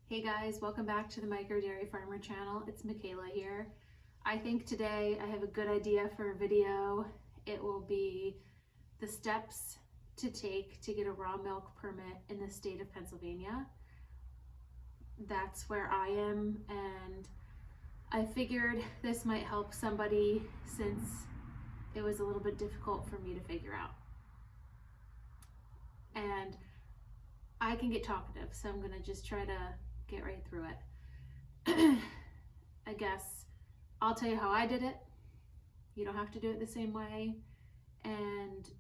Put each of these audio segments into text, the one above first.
Hey guys, welcome back to the Micro Dairy Farmer channel. It's Michaela here. I think today I have a good idea for a video. It will be the steps to take to get a raw milk permit in the state of Pennsylvania. That's where I am, and I figured this might help somebody since it was a little bit difficult for me to figure out. And I can get talkative, so I'm gonna just try to get right through it. I guess I'll tell you how I did it. You don't have to do it the same way. And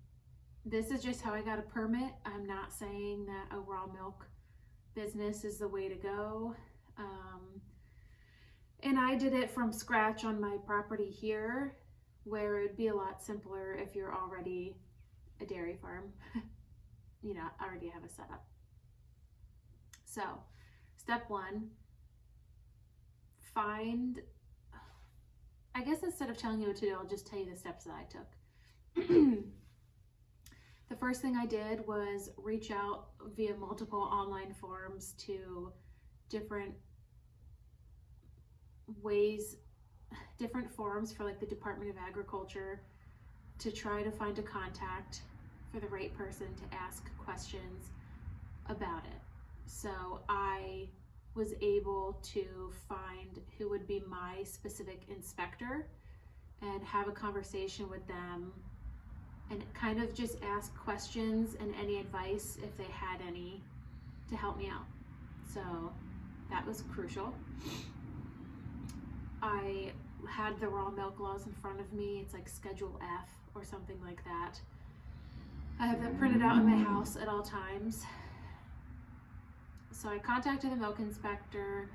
this is just how I got a permit. I'm not saying that a raw milk business is the way to go. And I did it from scratch on my property here, where it'd be a lot simpler if you're already a dairy farm. You know, I already have a setup. So, step one, I guess instead of telling you what to do, I'll just tell you the steps that I took. The first thing I did was reach out via multiple online forums to different forums for like the Department of Agriculture to try to find a contact for the right person to ask questions about it. So I was able to find who would be my specific inspector and have a conversation with them and kind of just ask questions and any advice if they had any to help me out. So that was crucial. I had the raw milk laws in front of me. It's like Schedule F or something like that. I have that printed out in my house at all times. So I contacted the milk inspector,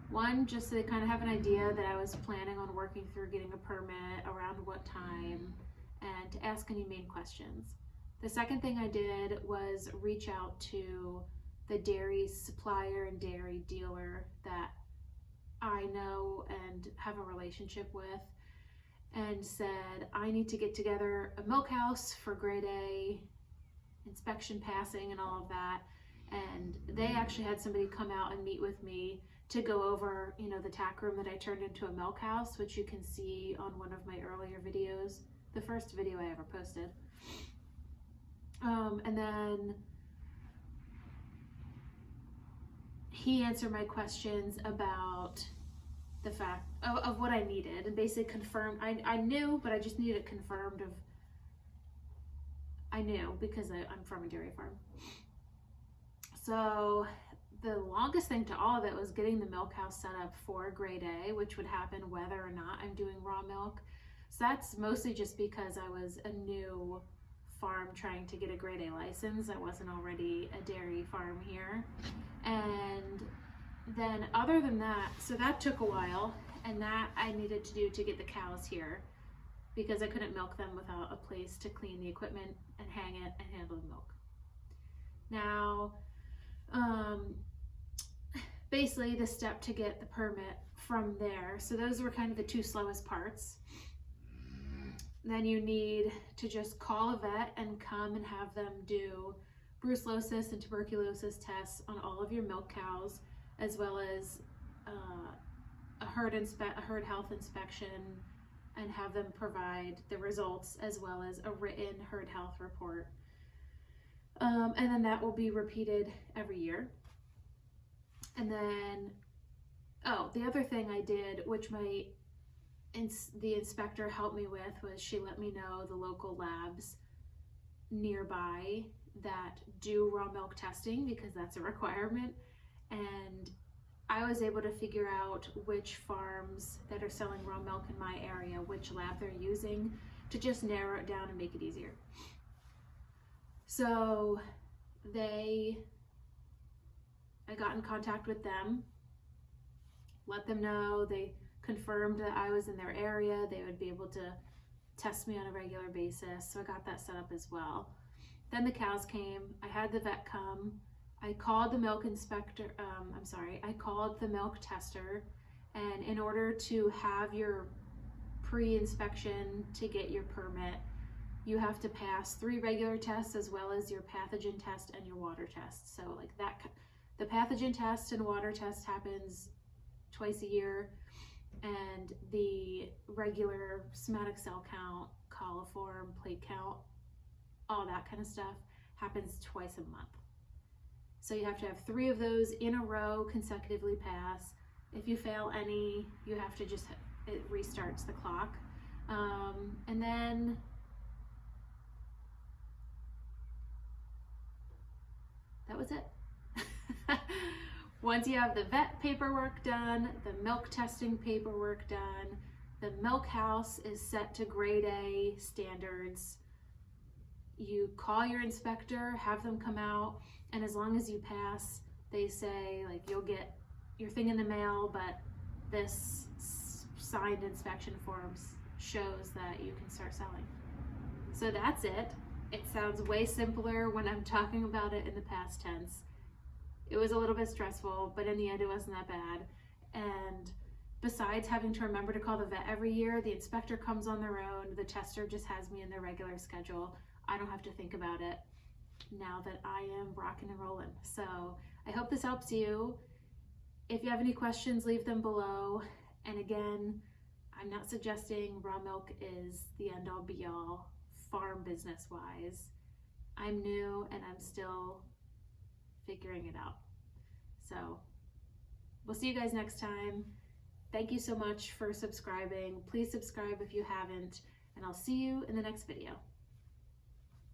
one, just so they kind of have an idea that I was planning on working through getting a permit, around what time, and to ask any main questions. The second thing I did was reach out to the dairy supplier and dairy dealer that I know and have a relationship with, and said, I need to get together a milk house for grade A, inspection passing and all of that. And they actually had somebody come out and meet with me to go over, you know, the tack room that I turned into a milk house, which you can see on one of my earlier videos, the first video I ever posted. And then he answered my questions about the fact of what I needed, and basically confirmed. I knew, but I just needed it confirmed I knew because I'm from a dairy farm. So the longest thing to all of it was getting the milk house set up for grade A, which would happen whether or not I'm doing raw milk. So that's mostly just because I was a new farm trying to get a grade A license. I wasn't already a dairy farm here. And then other than that, so that took a while, and that I needed to do to get the cows here because I couldn't milk them without a place to clean the equipment and hang it and handle the milk. Now, basically the step to get the permit from there. So those were kind of the two slowest parts. Then you need to just call a vet and come and have them do brucellosis and tuberculosis tests on all of your milk cows, as well as a herd health inspection, and have them provide the results as well as a written herd health report. And then that will be repeated every year. And then, the other thing I did, which the inspector helped me with, was she let me know the local labs nearby that do raw milk testing, because that's a requirement. And I was able to figure out which farms that are selling raw milk in my area, which lab they're using, to just narrow it down and make it easier. So I got in contact with them, let them know, they confirmed that I was in their area, they would be able to test me on a regular basis, so I got that set up as well. Then the cows came, I had the vet come, I called the milk inspector, I called the milk tester, and in order to have your pre-inspection to get your permit, you have to pass 3 regular tests as well as your pathogen test and your water test. So like The pathogen test and water test happens twice a year, and the regular somatic cell count, coliform, plate count, all that kind of stuff happens twice a month. So you have to have 3 of those in a row consecutively pass. If you fail any, you have to just, it restarts the clock. And then that was it. Once you have the vet paperwork done, the milk testing paperwork done, the milk house is set to grade A standards, you call your inspector, have them come out, and as long as you pass, they say, like, you'll get your thing in the mail, but this signed inspection forms shows that you can start selling. So that's it. It sounds way simpler when I'm talking about it in the past tense. It was a little bit stressful, but in the end it wasn't that bad. And besides having to remember to call the vet every year, the inspector comes on their own, the tester just has me in their regular schedule. I don't have to think about it now that I am rocking and rolling. So I hope this helps you. If you have any questions, leave them below. And again, I'm not suggesting raw milk is the end all be all farm business wise. I'm new and I'm still figuring it out. So we'll see you guys next time. Thank you so much for subscribing. Please subscribe if you haven't, and I'll see you in the next video.